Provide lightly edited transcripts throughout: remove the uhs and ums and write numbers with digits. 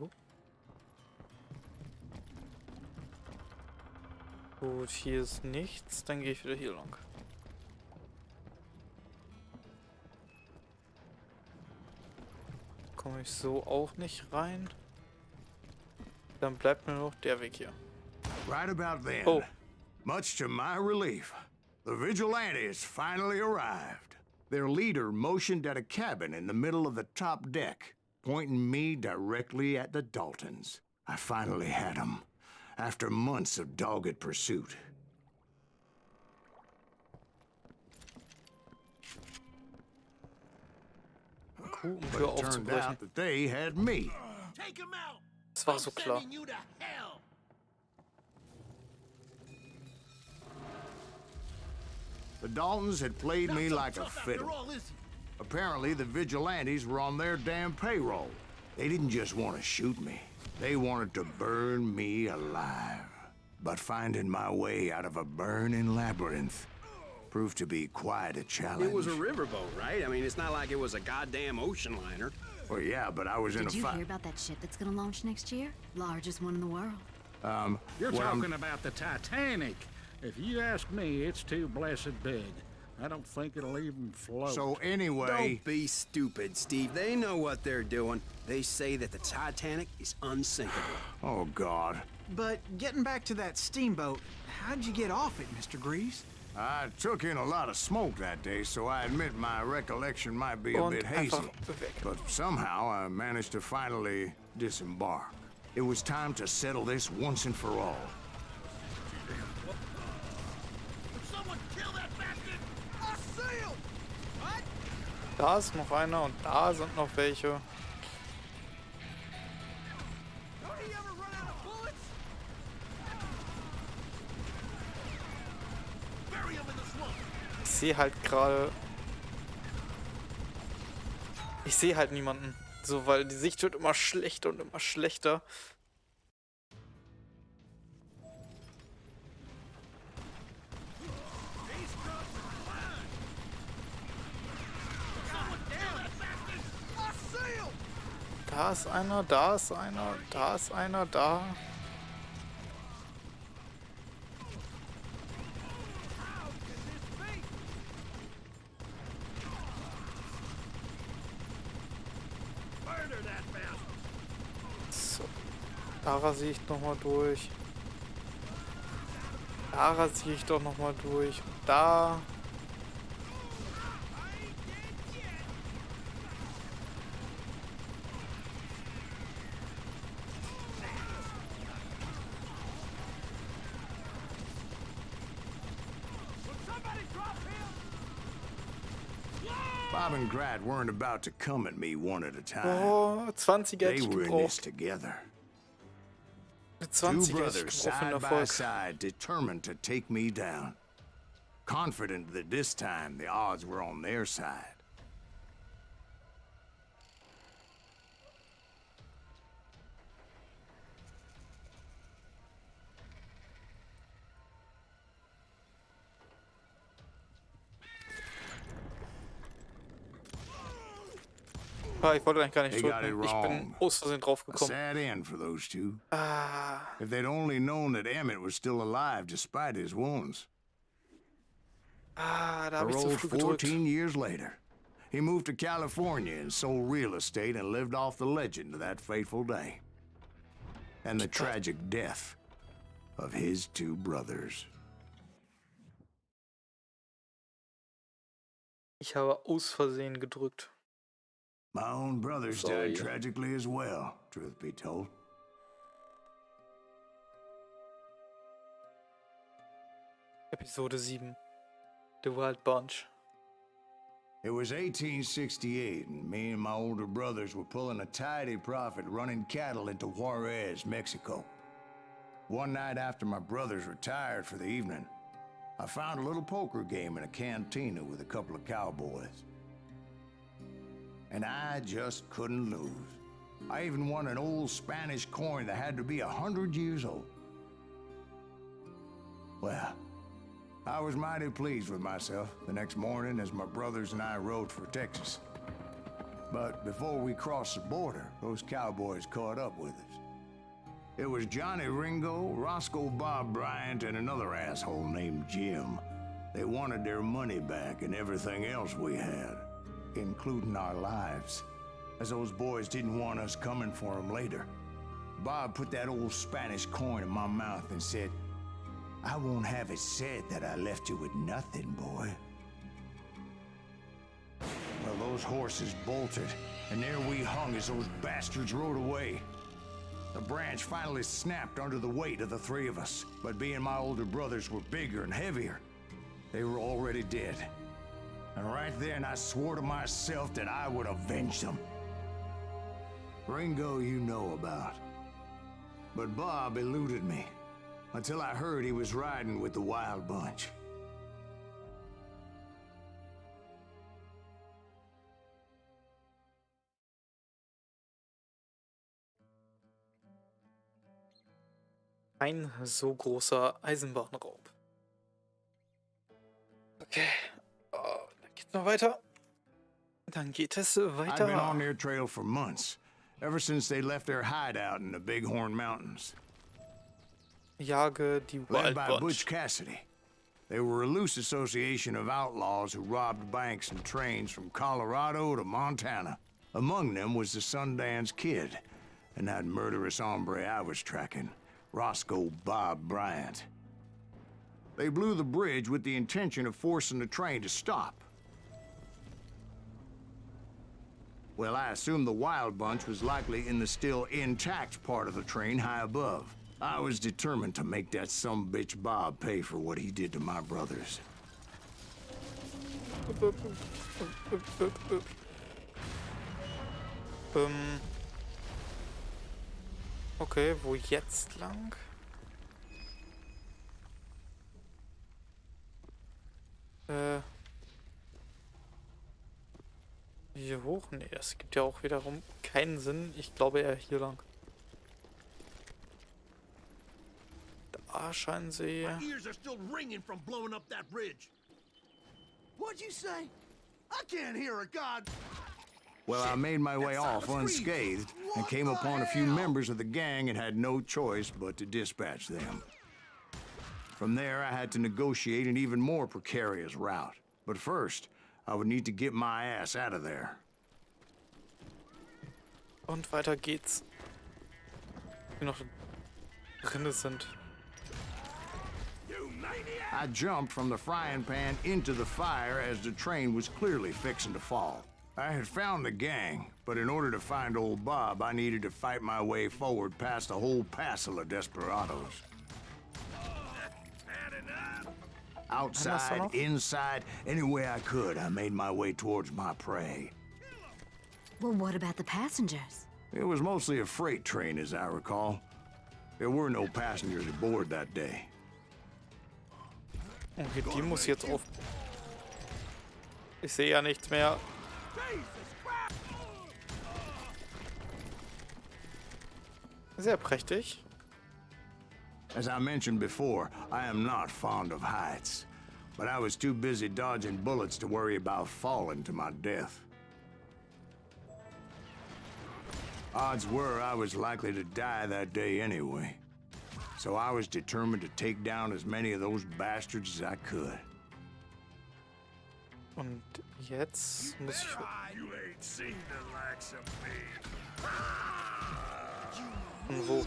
Oh. Gut, hier ist nichts, dann gehe ich wieder hier lang. Komme ich so auch nicht rein. Dann bleibt nur noch der Weg hier. Right about then, Oh. much to my relief, the vigilantes finally arrived. Their leader motioned at a cabin in the middle of the top deck, pointing me directly at the Daltons. I finally had them, after months of dogged pursuit. Kuh, But Tür it turned aufzubrechen. out that they had me. Take him out! Das war so klar. Sending you to hell! The Daltons had played me like a fiddle. Apparently, the vigilantes were on their damn payroll. They didn't just want to shoot me. They wanted to burn me alive. But finding my way out of a burning labyrinth proved to be quite a challenge. It was a riverboat, right? I mean, it's not like it was a goddamn ocean liner. Well, yeah, but I was in a Did you fight. hear about that ship that's gonna launch next year? Largest one in the world. You're well, talking about the Titanic. If you ask me, it's too blessed big. I don't think it'll even float. So anyway, Don't be stupid, Steve. They know what they're doing. They say that the Titanic is unsinkable. oh God, But getting back to that steamboat, how'd you get off it, Mr. Greaves? I took in a lot of smoke that day, so I admit my recollection might be a Und bit einfach hazy. weg. But somehow I managed to finally disembark. It was time to settle this once and for all. Someone kill that bastard! I see him! What? Da ist noch einer und da sind noch welche. Don't he ever run out of bullets? Bury him in the swamp! Ich sehe halt gerade. Ich sehe halt niemanden. So, weil die Sicht wird immer schlechter und immer schlechter. Someone kill that bastard! I see him! Da ist einer, da ist einer, da ist einer, da. Murder that bastard! So. Da rasiere ich nochmal durch. Da rasiere ich doch nochmal durch. Da. Somebody drop him! Bob and Grat weren't about to come at me one at a time. Oh, 20er They hätte ich were in this gebraucht. together. Mit Two 20er hätte ich brothers gebraucht für den side by Erfolg. side, determined to take me down. Confident that this time the odds were on their side. Ah, ich wollte eigentlich gar nicht They got it drücken. Ich bin wrong. aus Versehen A draufgekommen. sad end for those two. Ah, If they'd only known that Emmett was still alive despite his wounds. da habe ich zu Paroled früh gedrückt. 14 years later. He moved to California and sold real estate and lived off the legend of that fateful day. And the tragic death of his two brothers. Ich habe aus Versehen gedrückt. My own brothers Sorry. died tragically as well, truth be told. Episode 7. The Wild Bunch. It was 1868, and me and my older brothers were pulling a tidy profit running cattle into Juarez, Mexico. One night after my brothers retired for the evening, I found a little poker game in a cantina with a couple of cowboys. And I just couldn't lose. I even won an old Spanish coin that had to be 100 years old. Well, I was mighty pleased with myself the next morning as my brothers and I rode for Texas. But before we crossed the border, those cowboys caught up with us. It was Johnny Ringo, Roscoe Bob Bryant, and another asshole named Jim. They wanted their money back and everything else we had, including our lives, as those boys didn't want us coming for them later. Bob put that old Spanish coin in my mouth and said, "I won't have it said that I left you with nothing, boy." Well, those horses bolted, and there we hung as those bastards rode away. The branch finally snapped under the weight of the three of us, but being my older brothers were bigger and heavier, they were already dead. And right then I swore to myself that I would avenge them. Ringo you know about. But Bob eluded me, until I heard he was riding with the Wild Bunch. Ein so großer Eisenbahnraub. Okay. Oh, dann geht's noch weiter. Dann geht es I've been on weiter. their trail for months, ever since they left their hideout in the Bighorn Mountains. Jage die Led Wild by Bunch. Butch Cassidy. They were a loose association of outlaws who robbed banks and trains from Colorado to Montana. Among them was the Sundance Kid, and that murderous hombre I was tracking, Roscoe Bob Bryant. They blew the bridge with the intention of forcing the train to stop. Well, I assumed the Wild Bunch was likely in the still intact part of the train high above. I was determined to make that sumbitch Bob pay for what he did to my brothers. Okay, wo jetzt lang? Hier hoch? Nee, das gibt ja auch wiederum keinen Sinn. Ich glaube eher hier lang. Da scheinen sie. My ears are still ringing from blowing up that bridge. What'd you say? I can't hear a god. Well, I made my way off unscathed and came upon a few members of the gang and had no choice but to dispatch them. From there, I had to negotiate an even more precarious route. But first, I would need to get my ass out of there. Und weiter geht's. Die noch drinne sind. I jumped from the frying pan into the fire as the train was clearly fixing to fall. I had found the gang, but in order to find old Bob, I needed to fight my way forward past a whole passel of desperados. Outside, inside, any way I could, I made my way towards my prey. Well, what about the passengers? It was mostly a freight train, as I recall. There were no passengers aboard that day. Okay, die muss jetzt auf. Ich sehe ja nichts mehr. Sehr prächtig. As I mentioned before, I am not fond of heights, but I was too busy dodging bullets to worry about falling to my death. Odds were I was likely to die that day anyway, so I was determined to take down as many of those bastards as I could. Und jetzt muss ich. You ain't seen the likes of me. Und wo?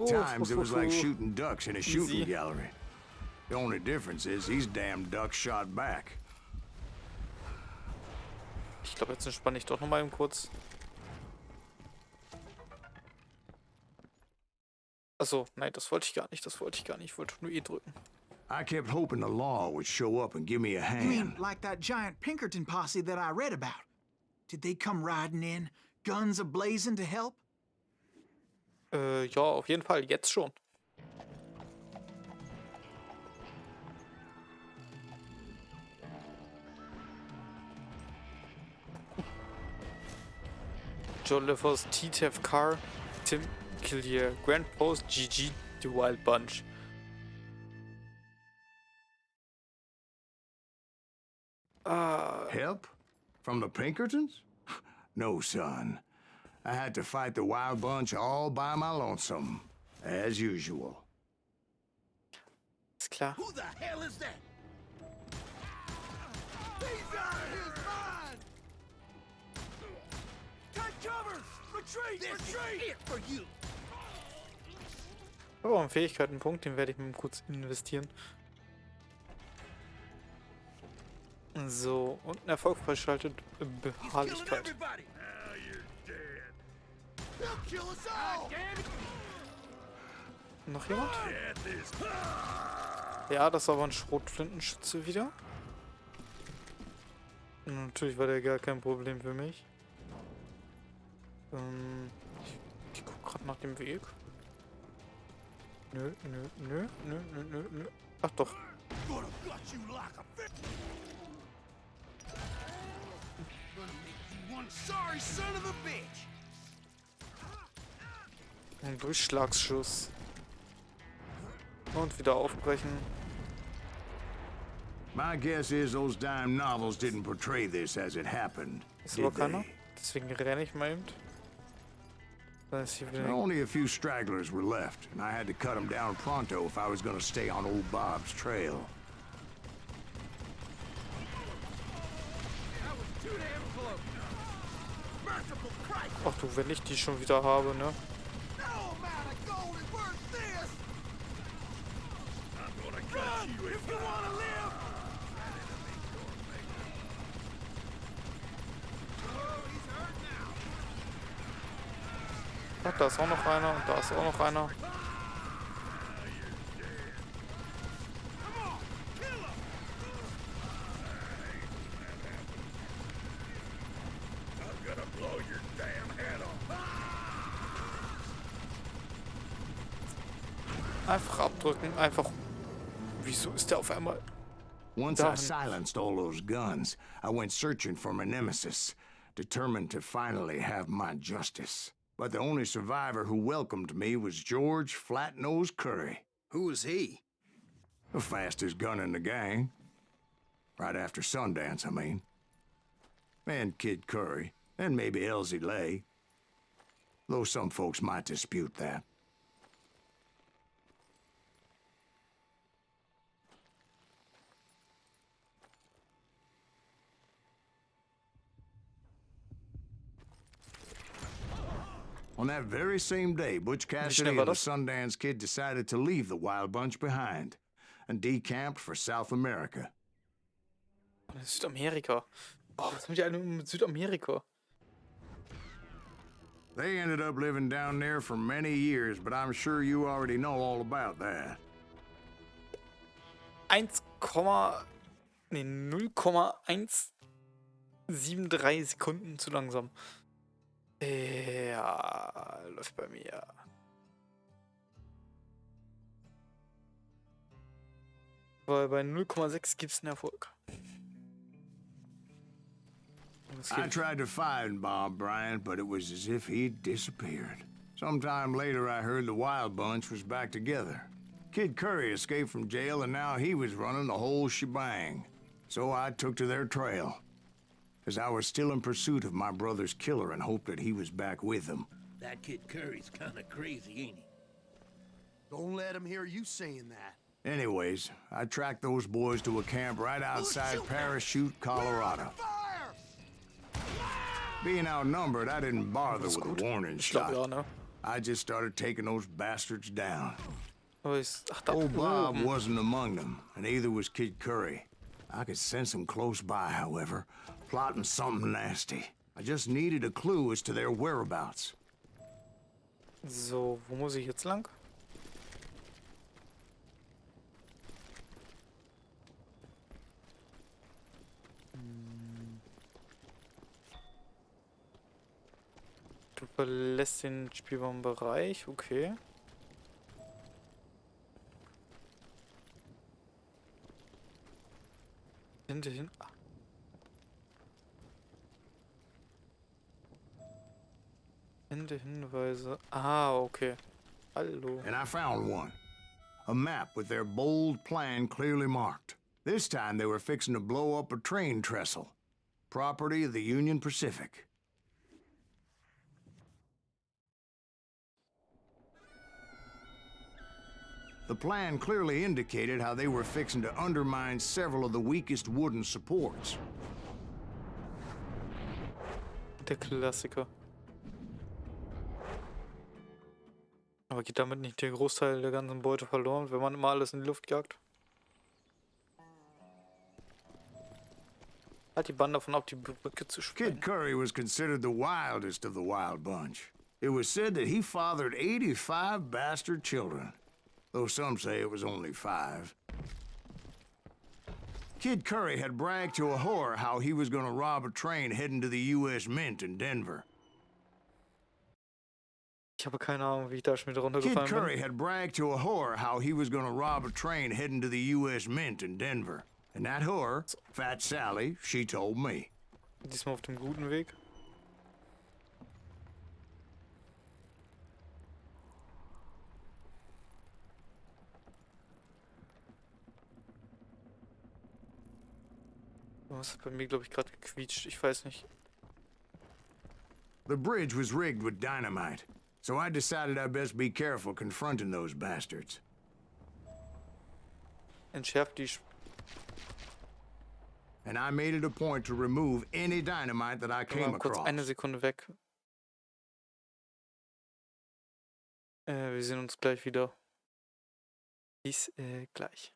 Times it was like shooting ducks in a shooting Easy. gallery. The only difference is these damn ducks shot back. Ich glaube, jetzt entspanne ich doch noch mal eben kurz. Achso, nein, das wollte ich gar nicht. Das wollte ich gar nicht. Ich wollte nur E drücken. I kept hoping the law would show up and give me a You mean hand. like that giant Pinkerton posse that I read about? Did they come riding in, guns a-blazing to help? Ja, auf jeden Fall. Jetzt schon. Jolliver's T-Tef Car, Tim Killier, Grand Post, GG, The Wild Bunch. Help? From the Pinkertons? No, son. I had to fight the Wild Bunch all by my lonesome, as usual. Ist klar. Who the hell is that? He's out of his mind! Take cover! Retreat! Retreat! It for you! Oh, einen Fähigkeitenpunkt, den werde ich mal kurz investieren. So, und ein Erfolg freischaltet. Beharrlichkeit. Noch jemand? Ja, das war aber ein Schrotflintenschütze wieder. Natürlich war der gar kein Problem für mich. Ich guck gerade nach dem Weg. Nö. Ach doch. Ein Durchschlagsschuss. Und wieder aufbrechen. My guess is those dime novels didn't portray this as it happened, Ist aber did keiner. they? Deswegen renne ich mal eben. Da ist hier wieder. Only a few stragglers were left, and I had to cut them down pronto if I was gonna stay on old Bob's trail. Ach du, wenn ich die schon wieder habe, ne? Ach, da ist auch noch einer und da ist auch noch einer. Einfach abdrücken, einfach. Wieso ist der auf einmal? Once I silenced all those guns, I went searching for my nemesis, determined to finally have my justice. But the only survivor who welcomed me was George Flat-Nose Curry. Who was he? The fastest gun in the gang. Right after Sundance, I mean. And Kid Curry, and maybe Elsie Lay. Though some folks might dispute that. On that very same day, Butch Cassidy and the Sundance Kid decided to leave the Wild Bunch behind and decamped for South America. Südamerika. Oh, was haben die alle mit Südamerika? They ended up living down there for many years, but I'm sure you already know all about that. 0,173 Sekunden zu langsam. Ja, läuft bei mir. Weil bei 0,6 gibt es einen Erfolg. I tried to find Bob Bryant, but it was as if he'd disappeared. Sometime later, I heard the Wild Bunch was back together. Kid Curry escaped from jail, and now he was running the whole shebang. So I took to their trail, as I was still in pursuit of my brother's killer and hoped that he was back with them. That Kid Curry's kind of crazy, ain't he? Don't let him hear you saying that. Anyways, I tracked those boys to a camp right outside Parachute, Colorado. Being outnumbered, I didn't bother with a warning shot. I just started taking those bastards down. Old Bob wasn't among them, and neither was Kid Curry. I could sense him close by, however, plotting something nasty. I just needed a clue as to their whereabouts. So, wo muss ich jetzt lang? Du verlässt den spielbaren Bereich, okay. Hinterhin. Hinweise. Ah, okay. Hallo. And I found one. A map with their bold plan clearly marked. This time they were fixing to blow up a train trestle. property of the Union Pacific. The plan clearly indicated how they were fixing to undermine several of the weakest wooden supports. Der Klassiker. Aber geht damit nicht der Großteil der ganzen Beute verloren, wenn man immer alles in die Luft jagt? Halt die Bande davon ab, die Brücke zu sprengen. Kid Curry was considered the wildest of the wild bunch. It was said that he fathered 85 bastard children, though some say it was only 5. Kid Curry had bragged to a whore how he was going to rob a train heading to the U.S. Mint in Denver. Ich habe keine Ahnung, wie ich da schon wieder Kid runtergefallen Curry bin. had bragged to a whore how he was going to rob a train heading to the U.S. Mint in Denver. And that whore, Fat Sally, she told me. Diesmal auf dem guten Weg. Was hat bei mir, glaube ich, gerade gequietscht? Ich weiß nicht. The bridge was rigged with dynamite, so I decided I'd best be careful confronting those bastards. Entschärft die... And I made it a point to remove any dynamite that I came Mal kurz across. eine Sekunde weg. Wir sehen uns gleich wieder. Bis gleich.